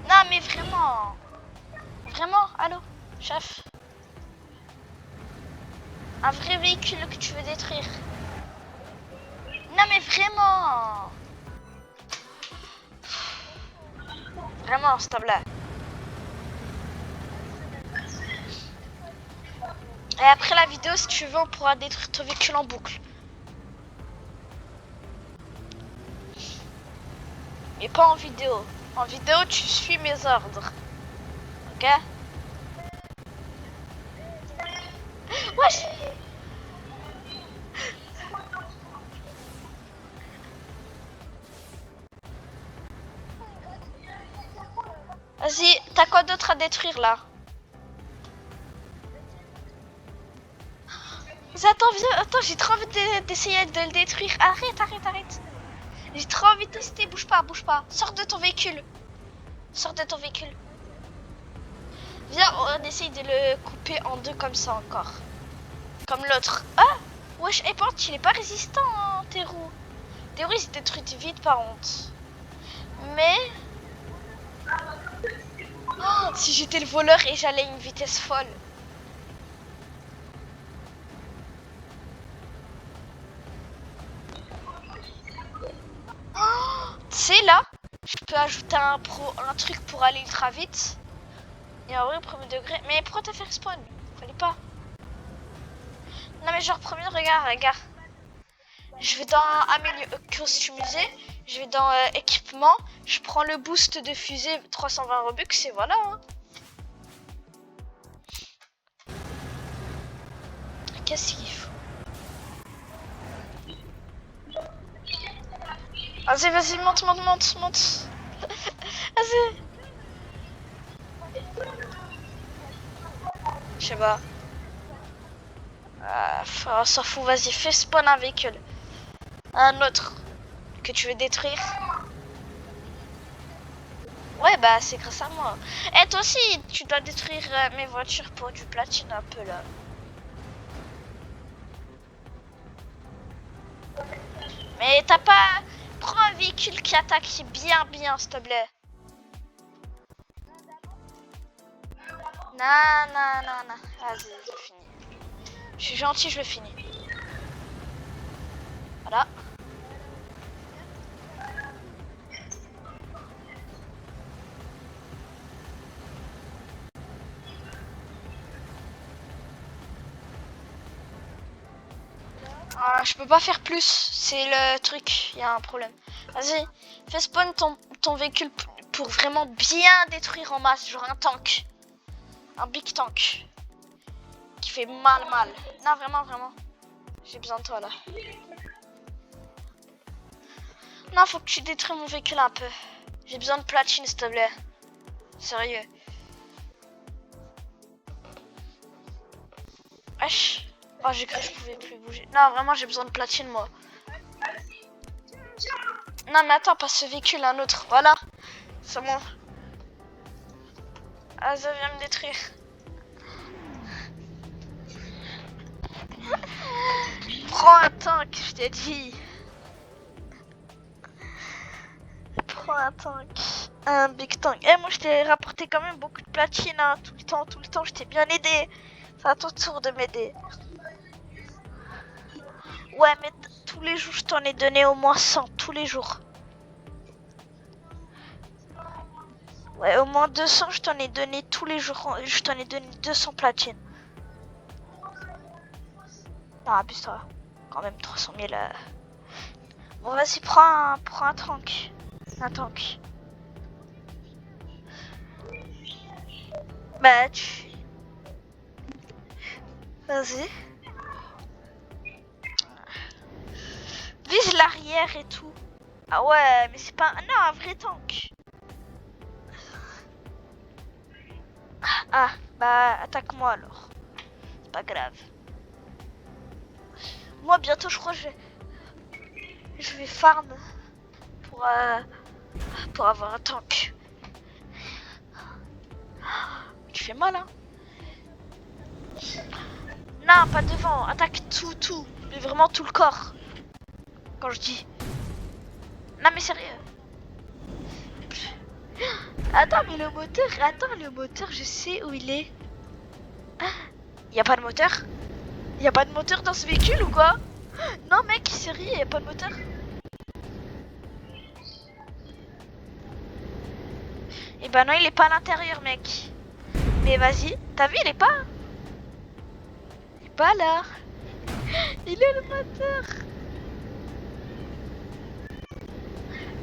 Non, mais vraiment. Vraiment, allô, chef. Un vrai véhicule que tu veux détruire. Non, mais vraiment. Vraiment, s'il te plaît. Et après la vidéo, si tu veux, on pourra détruire ton véhicule en boucle. Mais pas en vidéo. En vidéo, tu suis mes ordres. Ok? Wesh! Vas-y, t'as quoi d'autre à détruire là? Attends, viens, attends, j'ai trop envie d'essayer de le détruire. Arrête, arrête, arrête. J'ai trop envie de tester, bouge pas, bouge pas. Sors de ton véhicule. Sors de ton véhicule. Viens, on essaye de le couper en deux comme ça encore. Comme l'autre. Ah! Wesh, et par contre, il est pas résistant, hein, tes roues. Tes roues, ils se détruisent vite par contre. Mais... Oh, si j'étais le voleur et j'allais à une vitesse folle. Oh, tu sais là, je peux ajouter un truc pour aller ultra vite. Et en vrai, au premier degré. Mais pourquoi t'as fait respawn? Fallait pas. Non mais genre premier, regarde. Je vais dans customiser, je vais dans équipement, je prends le boost de fusée 320 Robux et voilà. Hein. Qu'est-ce qu'il faut? Vas-y, monte. Vas-y. Je sais pas. On s'en fout, vas-y, fais spawn un véhicule. Un autre que tu veux détruire. Ouais, bah c'est grâce à moi. Et toi aussi, tu dois détruire mes voitures pour du platine un peu là. Mais t'as pas... Prends un véhicule qui attaque bien, s'il te plaît. Non. Vas-y, je finis. Je suis gentil, je le finis. Voilà. Ah, je peux pas faire plus, c'est le truc, il y a un problème. Vas-y, fais spawn ton véhicule pour vraiment bien détruire en masse, genre un tank. Un big tank. Qui fait mal. Non, vraiment. J'ai besoin de toi là. Non, faut que tu détruis mon véhicule un peu. J'ai besoin de platine, s'il te plaît. Sérieux. Wesh. Oh, j'ai cru que je pouvais plus bouger. Non, vraiment, j'ai besoin de platine, moi. Non, mais attends, pas ce véhicule, un autre. Voilà. C'est bon. Ah, ça vient me détruire. Prends un tank, je t'ai dit. Prends un tank. Un big tank. Eh, moi, je t'ai rapporté quand même beaucoup de platine, hein. Tout le temps, je t'ai bien aidé. C'est à ton tour de m'aider. Ouais, mais tous les jours, je t'en ai donné au moins 100. Tous les jours. Ouais, au moins 200, je t'en ai donné tous les jours. Je t'en ai donné 200 platines. Non, abuse-toi. Quand même, 300 000. Bon, vas-y, prends un tank. Un tank. Bah, Vas-y. Vise l'arrière et tout. Ah ouais, mais c'est pas... Non, un vrai tank. Ah, bah, attaque-moi alors. C'est pas grave. Moi, bientôt, je crois que je vais farm pour avoir un tank. Tu fais mal, hein? Non, pas devant. Attaque tout. Mais vraiment tout le corps. Quand je dis. Non, mais sérieux. Attends, mais le moteur, je sais où il est. Y a pas de moteur? Y a pas de moteur dans ce véhicule ou quoi? Non, mec, sérieux, y a pas de moteur? Eh ben non, il est pas à l'intérieur, mec. Mais vas-y, t'as vu, il est pas? Il est pas là. Il est le moteur.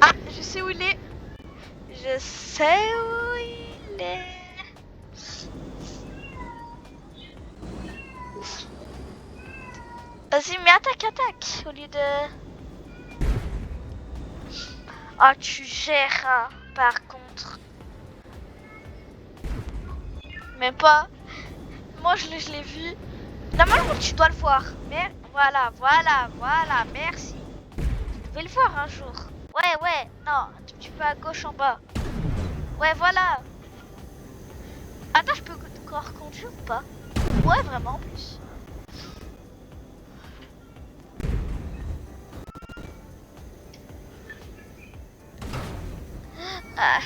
Ah, je sais où il est. Je sais où il est. Vas-y, mais attaque au lieu de... Ah, tu gères, hein, par contre. Même pas. Moi, je l'ai vu. Normalement, tu dois le voir. Mais voilà, merci. Tu devais le voir un jour. Ouais, non, un tout petit peu à gauche en bas. Ouais, voilà. Attends, je peux encore conduire ou pas? Ouais, vraiment, en plus. Ah.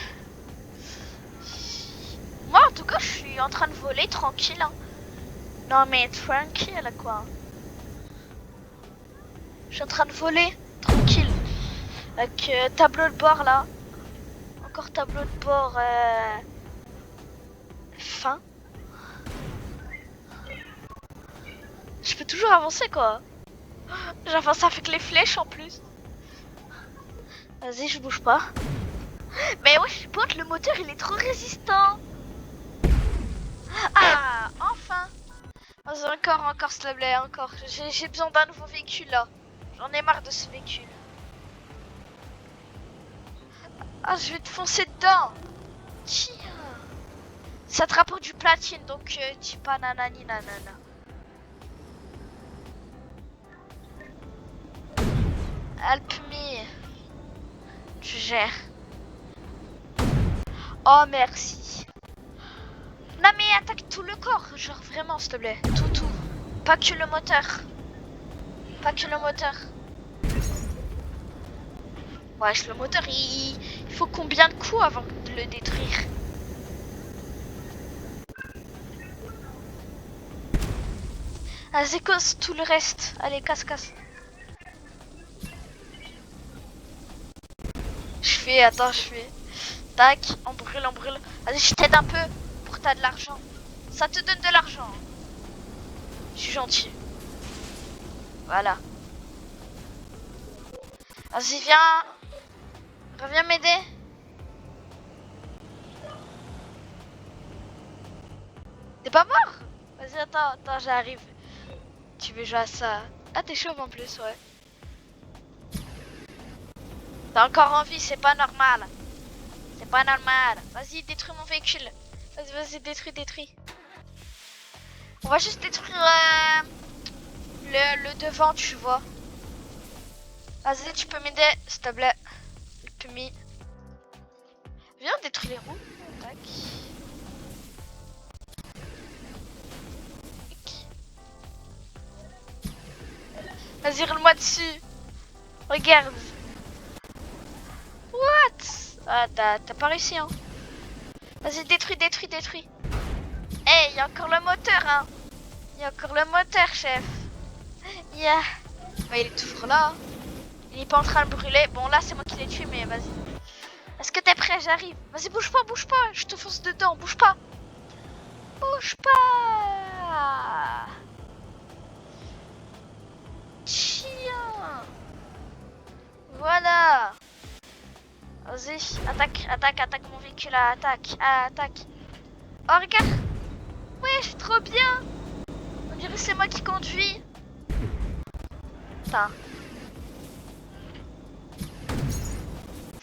Moi, en tout cas, je suis en train de voler tranquille. Hein. Non, mais tranquille, quoi. Je suis en train de voler tranquille. Avec tableau de bord, là. Encore tableau de bord fin. Je peux toujours avancer, quoi. J'avance avec les flèches, en plus. Vas-y, je bouge pas. Mais ouais, je pense que le moteur, il est trop résistant. Ah, enfin. Vas-y, encore, s'il te plaît, encore. J'ai besoin d'un nouveau véhicule, là. J'en ai marre de ce véhicule. Ah, je vais te foncer dedans. Tiens. Ça te rapporte du platine, donc dis pas nanani nanana. Alpmi. Tu gères. Oh, merci. Non, mais attaque tout le corps. Genre, vraiment, s'il te plaît. Tout. Pas que le moteur. Wesh, le moteur, il faut combien de coups avant de le détruire? Vas-y, casse tout le reste. Allez, casse. Je fais. Tac, on brûle. Vas-y, je t'aide un peu pour que t'as de l'argent. Ça te donne de l'argent. Je suis gentil. Voilà. Vas-y, viens. Reviens m'aider. T'es pas mort? Vas-y, attends, j'arrive. Tu veux jouer à ça? Ah, t'es chauve en plus, ouais. T'as encore envie, c'est pas normal. Vas-y, détruis mon véhicule. Vas-y, détruis. On va juste détruire le devant, tu vois. Vas-y, tu peux m'aider, s'il te plaît. Viens, on détruit les roues. Tac. Vas-y, roule-moi dessus. Regarde. What? Ah, t'as pas réussi, hein. Vas-y, détruis. Eh, il y a encore le moteur, hein. Il y a encore le moteur, chef. Yeah. Bah, il est toujours là. Hein. Il est pas en train de brûler. Bon, là, c'est moi qui l'ai tué, mais vas-y. Est-ce que t'es prêt? J'arrive. Vas-y, bouge pas. Je te fonce dedans. Bouge pas. Tiens. Voilà. Vas-y, attaque mon véhicule là, attaque. Oh, regarde. Ouais, je suis trop bien. On dirait que c'est moi qui conduis. Putain.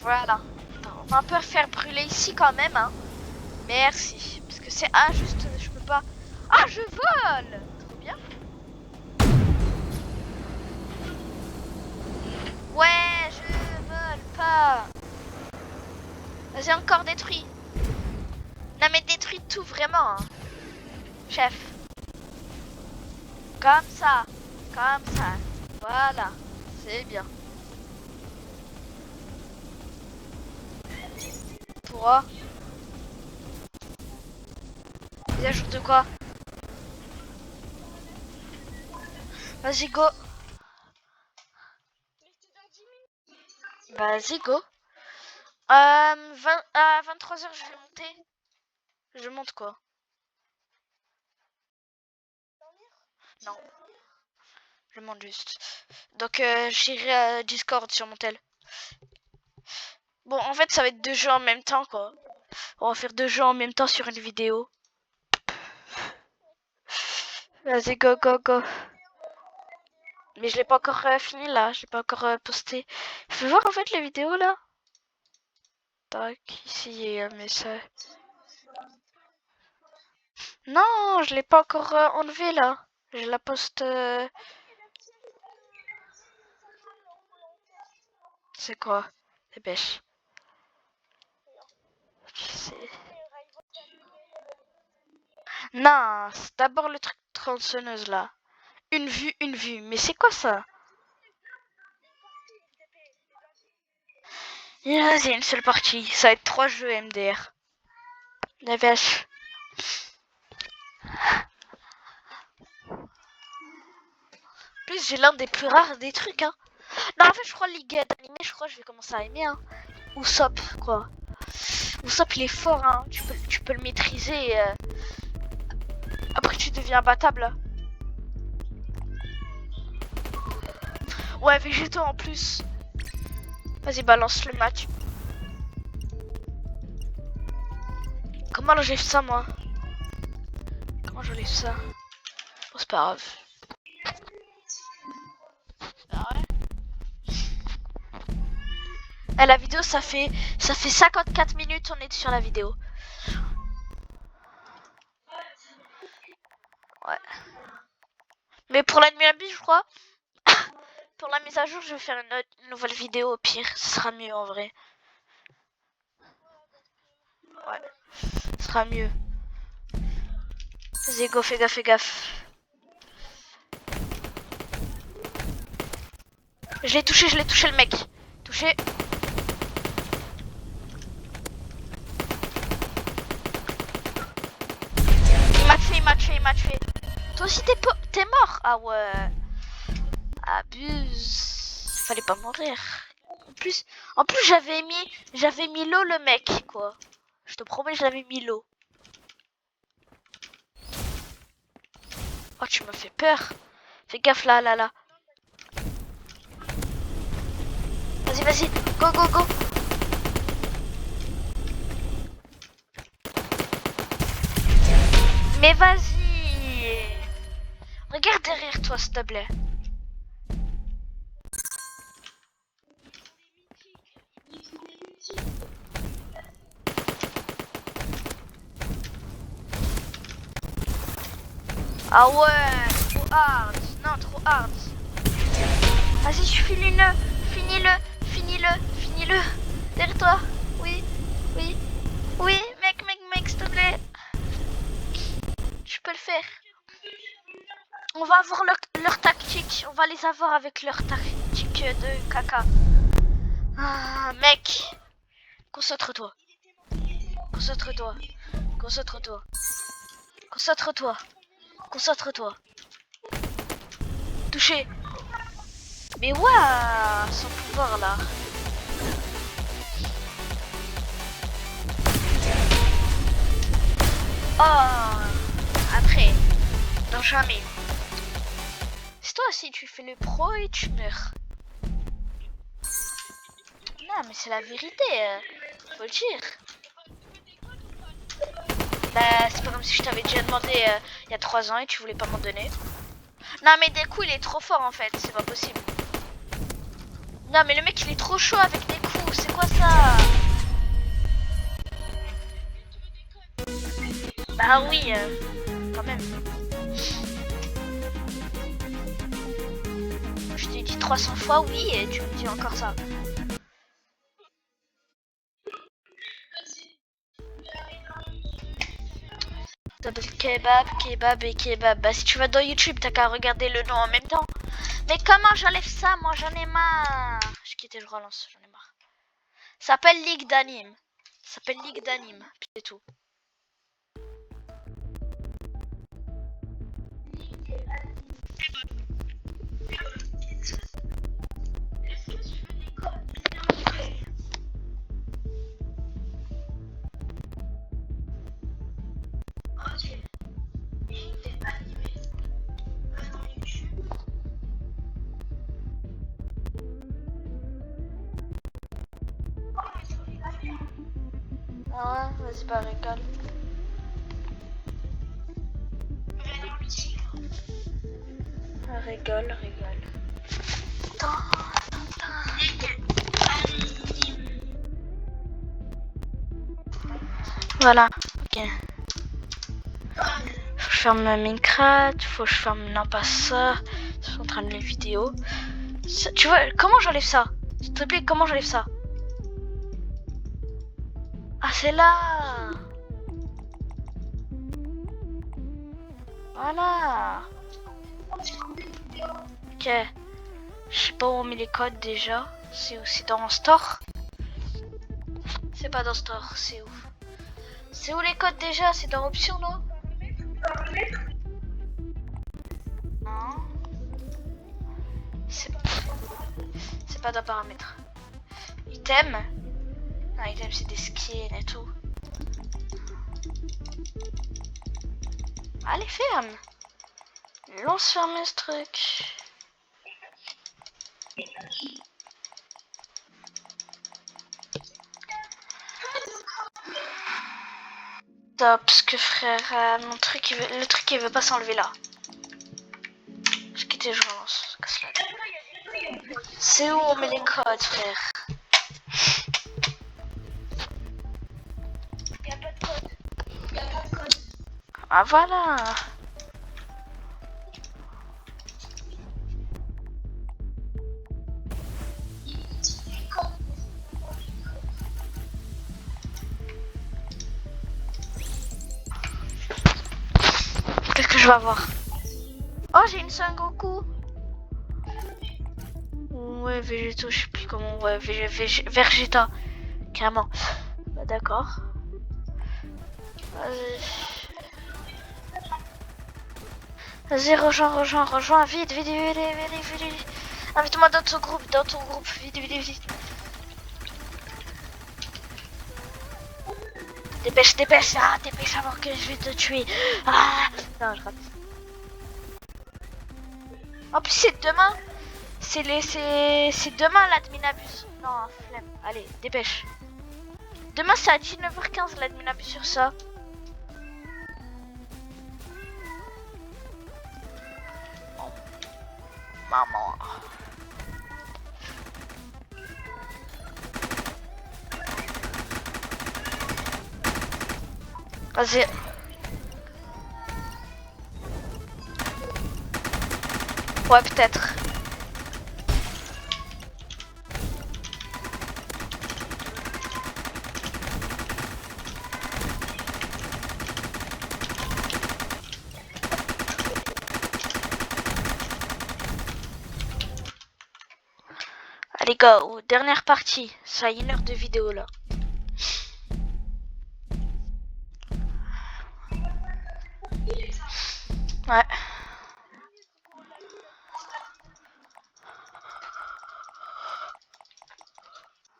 Voilà. Attends, on va un peu faire brûler ici quand même, hein. Merci. Parce que c'est injuste, je peux pas... Ah, je vole. Trop bien. Ouais, je vole pas. Vas-y, encore détruit. Non mais détruis tout vraiment, hein. Chef. Comme ça. Voilà. C'est bien. Pourquoi? Mise à jour de quoi? Vas-y, go. Vas-y, go. À 23h, je vais monter. Je monte quoi? Non. Je monte juste. Donc, j'irai à Discord sur mon tel. Bon, en fait, ça va être 2 jeux en même temps, quoi. On va faire 2 jeux en même temps sur une vidéo. Vas-y, go. Mais je l'ai pas encore fini, là. Je l'ai pas encore posté. Je peux voir, en fait, les vidéos, là. Tac, ici, il y a un message. Non, je l'ai pas encore enlevé, là. Je la poste... C'est quoi? Dépêche. Non, c'est d'abord le truc tronçonneuse là. Une vue. Mais c'est quoi ça? C'est une seule partie. Ça va être 3 jeux MDR. La vache. En plus, j'ai l'un des plus rares des trucs, hein. Non, en fait, je crois Ligue d'animé, je crois que je vais commencer à aimer, hein. Usopp, quoi. Usopp, il est fort, hein. Tu peux le maîtriser. Après, tu deviens imbattable. Ouais, végétaux en plus. Vas-y, balance le match. Comment j'enlève ça, moi? Comment j'enlève ça? Bon, c'est pas grave. Ah ouais. Et la vidéo, ça fait 54 minutes, on est sur la vidéo. Ouais. Mais pour la nuit à je crois, pour la mise à jour, je vais faire une nouvelle vidéo au pire. Ce sera mieux en vrai. Ouais. Ce sera mieux. Vas-y, go, fais gaffe. Je l'ai touché le mec. Touché. Il m'a tué. Toi aussi t'es mort. Ah ouais. Abuse. Fallait pas mourir. En plus j'avais mis l'eau le mec quoi. Je te promets je l'avais mis l'eau. Oh tu m'as fait peur. Fais gaffe là. Vas-y. Go. Mais vas-y. Regarde derrière toi s'il te plaît. Ah ouais, trop hard. Non, trop hard. Vas-y, finis-le. Derrière toi. Oui. Oui, mec, s'il te plaît. Tu peux le faire. On va avoir leur tactique. On va les avoir avec leur tactique de caca. Ah, mec. Concentre-toi. Concentre-toi. Concentre-toi. Concentre-toi. Concentre-toi. Touché. Mais ouais, son pouvoir là. Oh, après, non jamais. C'est toi aussi, tu fais le pro et tu meurs. Non, mais c'est la vérité, faut le dire. Bah, c'est pas comme si je t'avais déjà demandé il y a 3 ans et tu voulais pas m'en donner. Non, mais des coups, il est trop fort en fait, c'est pas possible. Non, mais le mec, il est trop chaud avec des coups, c'est quoi ça? Bah oui, quand même. Je t'ai dit 300 fois oui et tu me dis encore ça. Double kebab, kebab et kebab. Bah si tu vas dans YouTube, t'as qu'à regarder le nom en même temps. Mais comment j'enlève ça? Moi j'en ai marre. Je quitte et je relance, j'en ai marre. Ça s'appelle Ligue d'anime. Ça s'appelle Ligue d'anime, c'est tout. Ah ouais, vas-y, bah rigole. Rigole. Voilà, ok. Faut que je ferme Minecraft, faut que je ferme non pas ça. Je suis en train de mettre vidéo. Ça, tu vois, comment j'enlève ça? S'il te plaît, comment j'enlève ça? Ah, c'est là. Voilà. Ok. Je sais pas où on met les codes déjà. C'est où? C'est dans Store? C'est pas dans Store, c'est où? C'est où les codes déjà? C'est dans Options, non? Non. C'est pas dans Paramètres. Item? Non, item c'est des skins et tout. Allez, ferme! Lance fermer ce truc. Top, parce que frère, mon truc, le truc il veut pas s'enlever là. Je quitte et je relance. C'est où on met les codes, frère? Y'a pas de code. Y'a pas de code. Ah voilà. Qu'est-ce que je vais avoir? Oh, j'ai une Sengoku. Ouais, Végéto, je sais plus comment. Ouais, Vegeta. Carrément. Bah, d'accord. Vas-y. Vas-y, rejoins, vite. Invite-moi dans ton groupe, vite. Dépêche, dépêche avant que je vais te tuer. Ah, non, je rate. En plus, c'est demain. C'est demain l'admin abuse. Non, flemme. Allez, dépêche. Demain, c'est à 19h15 l'admin abuse sur ça. Oh. Maman. Vas-y. Ouais, peut-être. les gars, dernière partie. Ça a 1 heure de vidéo là. Ouais.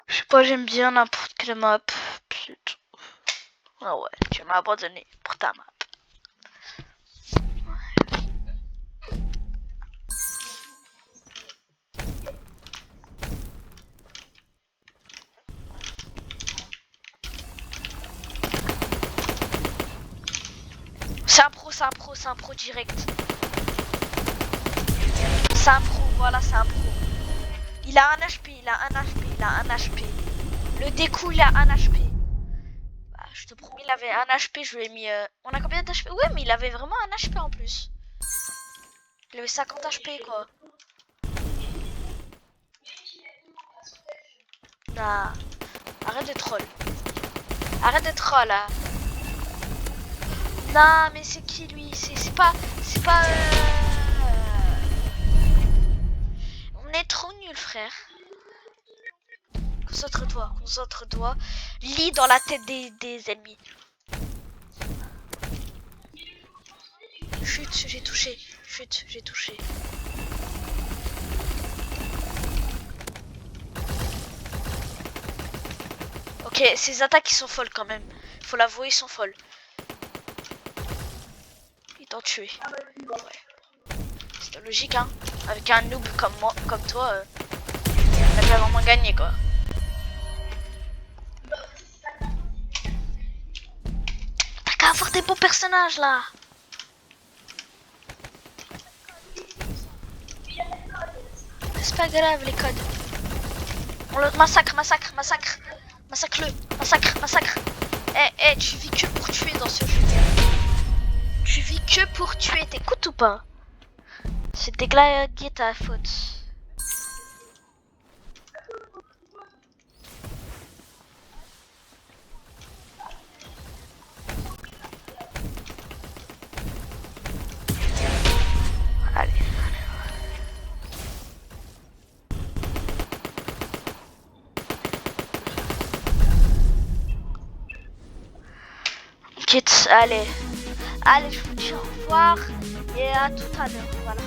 Je sais pas, j'aime bien n'importe quelle map. Putain. Ah ouais, tu m'as abandonné pour ta map. C'est un pro, c'est un pro, c'est un pro direct. C'est un pro, voilà, c'est un pro. Il a 1 HP, il a 1 HP, il a 1 HP. Le découp, il a 1 HP. Bah, je te promets, il avait 1 HP, je lui ai mis... On a combien d'HP? Ouais, mais il avait vraiment 1 HP en plus. Il avait 50 HP, quoi. Nah. Arrête de troll. Arrête de troll, là. Non, mais c'est qui, lui? C'est pas... C'est pas... On est trop nuls, frère. Concentre-toi, concentre-toi. Lis dans la tête des ennemis. Chut, j'ai touché. Chut, j'ai touché. Ok, ces attaques, ils sont folles quand même. Faut l'avouer, ils sont folles. Il t'en tué. Ouais. C'était logique, hein. Avec un noob comme moi, comme toi, on a vraiment gagné, quoi. T'as qu'à avoir des beaux personnages, là. C'est pas grave, les codes. On le massacre, massacre, massacre. Massacre-le, massacre, massacre. Eh, tu vis que pour tuer dans ce jeu. Tu vis que pour tuer, t'écoutes ou pas? C'est déglinguer ta faute. Allez. Quitte, allez. Allez, je vous dis au revoir et à tout à l'heure. Voilà.